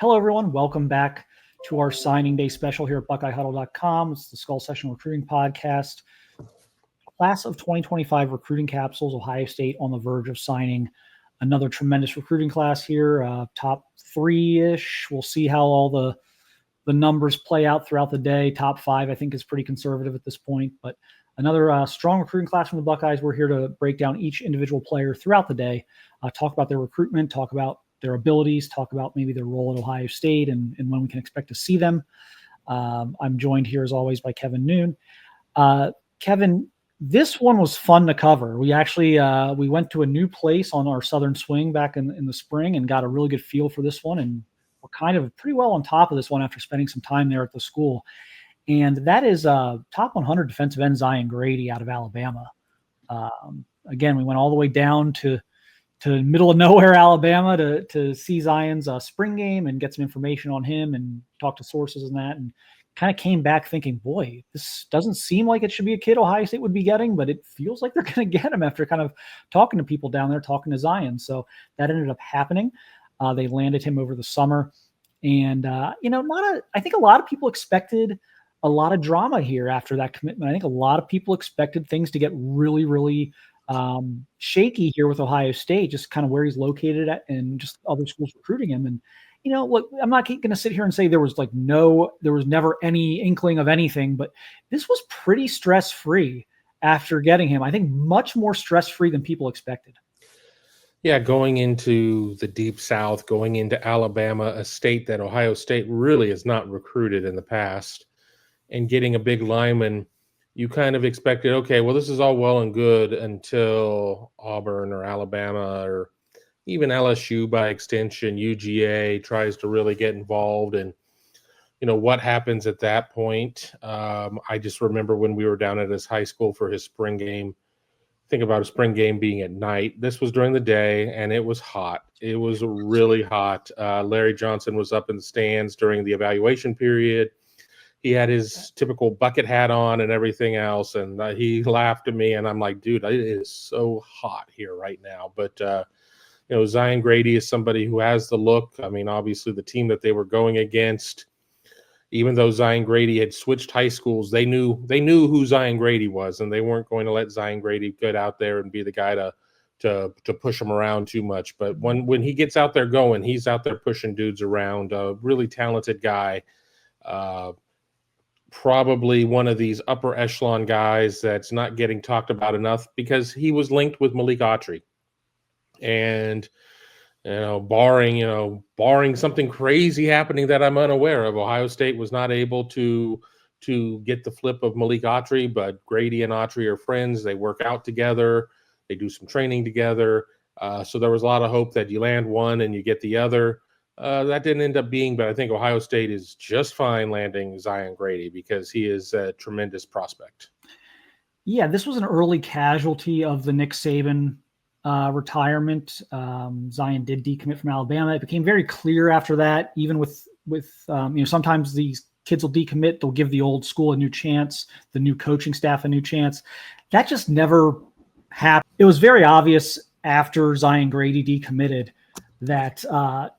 Hello, everyone. Welcome back to our signing day special here at BuckeyeHuddle.com. It's the Skull Session Recruiting Podcast. Class of 2025 recruiting capsules, Ohio State on the verge of signing another tremendous recruiting class here, top three-ish. We'll see how all the numbers play out throughout the day. Top five, I think, is pretty conservative at this point, but another strong recruiting class from the Buckeyes. We're here to break down each individual player throughout the day, talk about their recruitment, talk about their abilities, talk about maybe their role at Ohio State and when we can expect to see them. I'm joined here, as always, by Kevin Noon. Kevin, this one was fun to cover. We actually we went to a new place on our southern swing back in the spring and got a really good feel for this one, and we're kind of pretty well on top of this one after spending some time there at the school. And that is top 100 defensive end Zion Grady out of Alabama. Again, we went all the way down to middle of nowhere, Alabama, to see Zion's spring game and get some information on him and talk to sources and that, and kind of came back thinking, boy, this doesn't seem like it should be a kid Ohio State would be getting, but it feels like they're going to get him after kind of talking to people down there, talking to Zion. So that ended up happening. They landed him over the summer. And, I think a lot of people expected a lot of drama here after that commitment. I think a lot of people expected things to get really, really shaky here with Ohio State, just kind of where he's located at and just other schools recruiting him. And, look, I'm not going to sit here and say there was never any inkling of anything, but this was pretty stress-free after getting him. I think much more stress-free than people expected. Yeah, going into the Deep South, going into Alabama, a state that Ohio State really has not recruited in the past, and getting a big lineman, you kind of expected, okay, well, this is all well and good until Auburn or Alabama or even LSU by extension, UGA tries to really get involved. And, what happens at that point? I just remember when we were down at his high school for his spring game, think about a spring game being at night. This was during the day, and it was hot. It was really hot. Larry Johnson was up in the stands during the evaluation period. He had his typical bucket hat on and everything else, and he laughed at me, and I'm like, dude, it is so hot here right now. But, Zion Grady is somebody who has the look. I mean, obviously the team that they were going against, even though Zion Grady had switched high schools, they knew who Zion Grady was, and they weren't going to let Zion Grady get out there and be the guy to push him around too much. But when he gets out there going, he's out there pushing dudes around. A really talented guy. Probably one of these upper echelon guys that's not getting talked about enough because he was linked with Malik Autry. And, barring something crazy happening that I'm unaware of, Ohio State was not able to get the flip of Malik Autry, but Grady and Autry are friends. They work out together. They do some training together. So there was a lot of hope that you land one and you get the other. That didn't end up being, but I think Ohio State is just fine landing Zion Grady because he is a tremendous prospect. Yeah, this was an early casualty of the Nick Saban retirement. Zion did decommit from Alabama. It became very clear after that, even with sometimes these kids will decommit, they'll give the old school a new chance, the new coaching staff a new chance. That just never happened. It was very obvious after Zion Grady decommitted that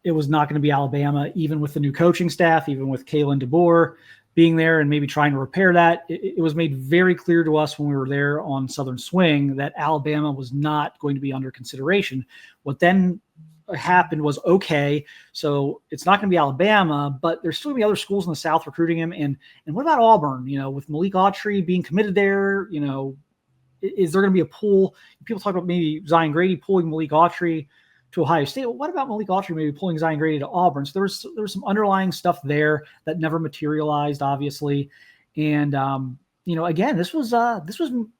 it was not going to be Alabama, even with the new coaching staff, even with Kalen DeBoer being there and maybe trying to repair that. It was made very clear to us when we were there on Southern Swing that Alabama was not going to be under consideration. What then happened was, okay, so it's not going to be Alabama, but there's still going to be other schools in the South recruiting him. And what about Auburn? With Malik Autry being committed there, is there going to be a pool? People talk about maybe Zion Grady pulling Malik Autry to Ohio State. Well, what about Malik Autry maybe pulling Zion Grady to Auburn? So there was some underlying stuff there that never materialized, obviously. And again, this was a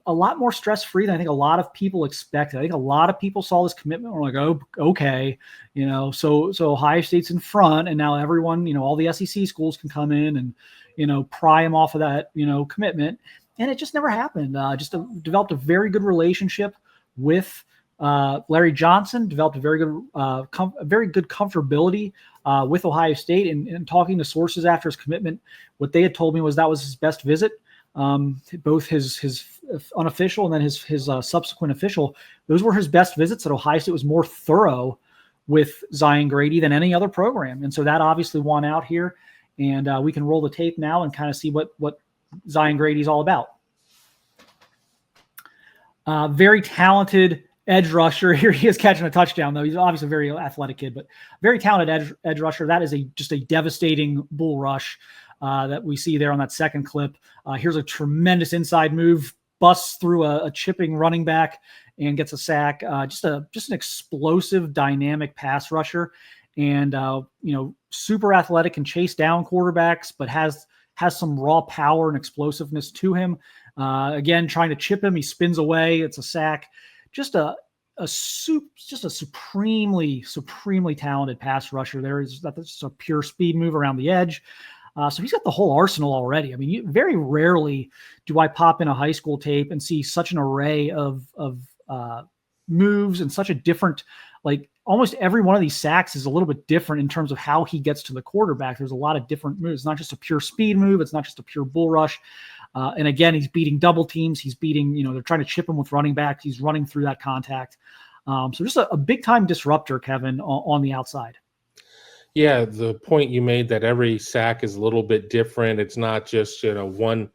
lot more stress-free than I think a lot of people expected. I think a lot of people saw this commitment and were like, oh, okay, so Ohio State's in front, and now everyone, all the SEC schools can come in and pry him off of that commitment. And it just never happened. Developed a very good relationship with Larry Johnson, developed a very good comfortability with Ohio State, and talking to sources after his commitment, what they had told me was that was his best visit. Both his unofficial and then his subsequent official, those were his best visits. At Ohio State was more thorough with Zion Grady than any other program. And so that obviously won out here. And we can roll the tape now and kind of see what Zion Grady's all about. Very talented edge rusher. Here he is catching a touchdown, though. He's obviously a very athletic kid, but very talented edge rusher. That is just a devastating bull rush that we see there on that second clip. Here's a tremendous inside move, busts through a chipping running back and gets a sack. Just an explosive, dynamic pass rusher, and super athletic, can chase down quarterbacks, but has some raw power and explosiveness to him. Again, trying to chip him, he spins away. It's a sack. Just a supremely talented pass rusher. That's just a pure speed move around the edge. So he's got the whole arsenal already. I mean, very rarely do I pop in a high school tape and see such an array of moves and such a different, like almost every one of these sacks is a little bit different in terms of how he gets to the quarterback. There's a lot of different moves. It's not just a pure speed move. It's not just a pure bull rush. And again, he's beating double teams. He's beating, they're trying to chip him with running backs. He's running through that contact. So just a big time disruptor, Kevin, on the outside. Yeah, the point you made that every sack is a little bit different. It's not just, one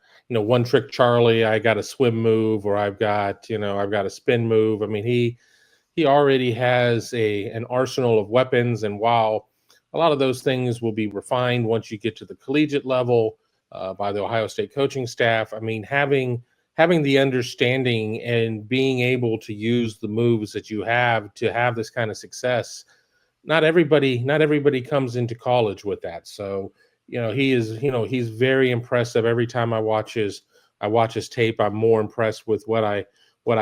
trick Charlie, I got a swim move, or I've got a spin move. I mean, he already has an arsenal of weapons. And while a lot of those things will be refined once you get to the collegiate level by the Ohio State coaching staff, I mean, having the understanding and being able to use the moves that you have to have this kind of success, not everybody comes into college with that. So, he's very impressive. Every time I watch his tape, I'm more impressed with what I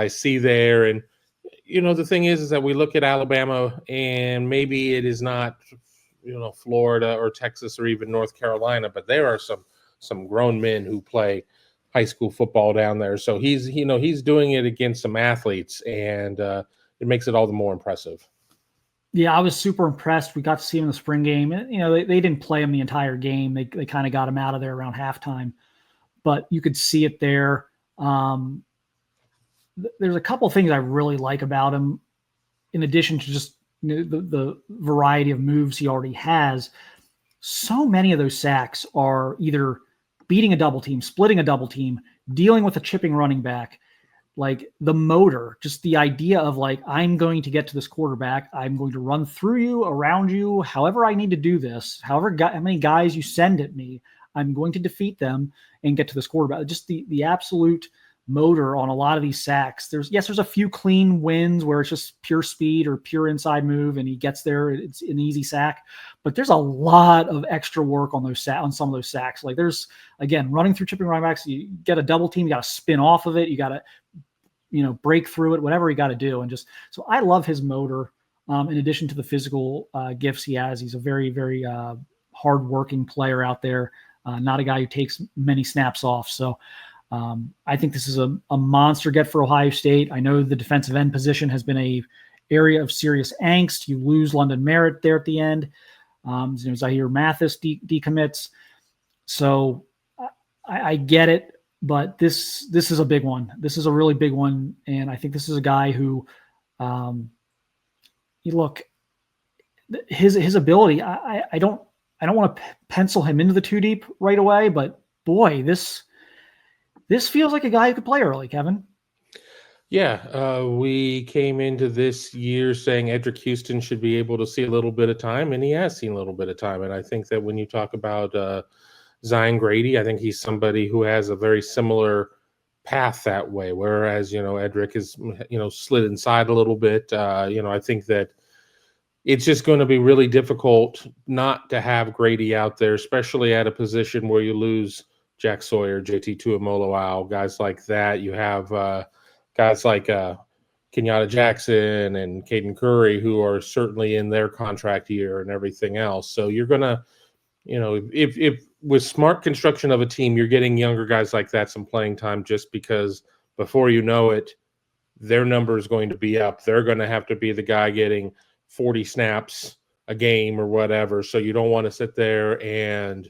see there. And, the thing is that we look at Alabama, and maybe it is not, Florida or Texas or even North Carolina, but there are some grown men who play high school football down there. So he's doing it against some athletes, and it makes it all the more impressive. Yeah, I was super impressed. We got to see him in the spring game. They didn't play him the entire game. They kind of got him out of there around halftime, but you could see it there. There's a couple of things I really like about him, in addition to just the variety of moves he already has. So many of those sacks are either beating a double team, splitting a double team, dealing with a chipping running back. Like the motor, just the idea of like, I'm going to get to this quarterback. I'm going to run through you, around you, however I need to do this, how many guys you send at me, I'm going to defeat them and get to this quarterback. Just the absolute motor on a lot of these sacks. There's a few clean wins where it's just pure speed or pure inside move and he gets there. It's an easy sack, but there's a lot of extra work on some of those sacks. Like there's, again, running through chipping running backs, you get a double team, you got to spin off of it. You got to, break through it, whatever you got to do. And just, so I love his motor. In addition to the physical gifts he has, he's a very, very hardworking player out there. Not a guy who takes many snaps off. So I think this is a monster get for Ohio State. I know the defensive end position has been a area of serious angst. You lose London Merritt there at the end. Zahir Mathis decommits. So I get it. But this is a big one. This is a really big one, and I think this is a guy who, his ability. I don't want to pencil him into the two deep right away, but boy, this feels like a guy who could play early, Kevin. Yeah, we came into this year saying Edric Houston should be able to see a little bit of time, and he has seen a little bit of time. And I think that when you talk about Zion Grady, I think he's somebody who has a very similar path that way. Whereas, Edric is, slid inside a little bit. I think that it's just going to be really difficult not to have Grady out there, especially at a position where you lose Jack Sawyer, JT Tuimoloau, guys like that. You have guys like Kenyatta Jackson and Caden Curry, who are certainly in their contract year and everything else. So you're going to, if with smart construction of a team, you're getting younger guys like that some playing time, just because before you know it, their number is going to be up. They're going to have to be the guy getting 40 snaps a game or whatever. So you don't want to sit there and,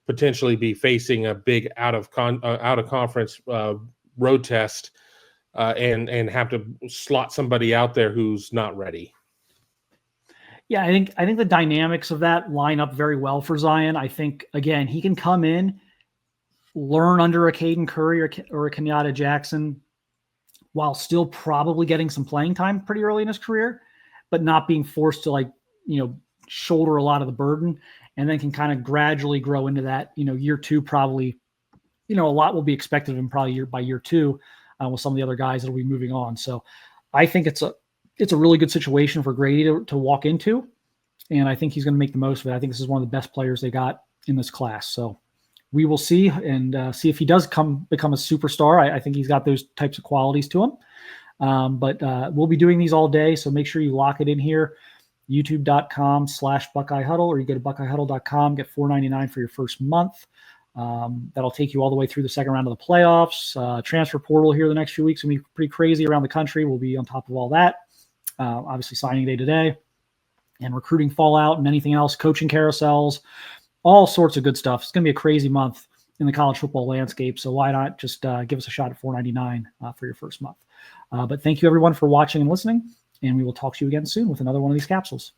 potentially be facing a big out of conference road test and have to slot somebody out there who's not ready. Yeah, I think the dynamics of that line up very well for Zion. I think, again, he can come in, learn under a Caden Curry or a Kenyatta Jackson while still probably getting some playing time pretty early in his career, but not being forced to shoulder a lot of the burden, and then can kind of gradually grow into that, year two, probably, a lot will be expected of him probably year by year two with some of the other guys that'll be moving on. So I think it's a really good situation for Grady to walk into. And I think he's going to make the most of it. I think this is one of the best players they got in this class. So we will see and see if he does become a superstar. I think he's got those types of qualities to him. But we'll be doing these all day. So make sure you lock it in here, youtube.com/Buckeye Huddle, or you go to BuckeyeHuddle.com, get $4.99 for your first month. That'll take you all the way through the second round of the playoffs. Transfer portal here the next few weeks will be pretty crazy around the country. We'll be on top of all that. Obviously signing day today and recruiting fallout and anything else, coaching carousels, all sorts of good stuff. It's going to be a crazy month in the college football landscape. So why not just give us a shot at $4.99 for your first month. But thank you everyone for watching and listening, and we will talk to you again soon with another one of these capsules.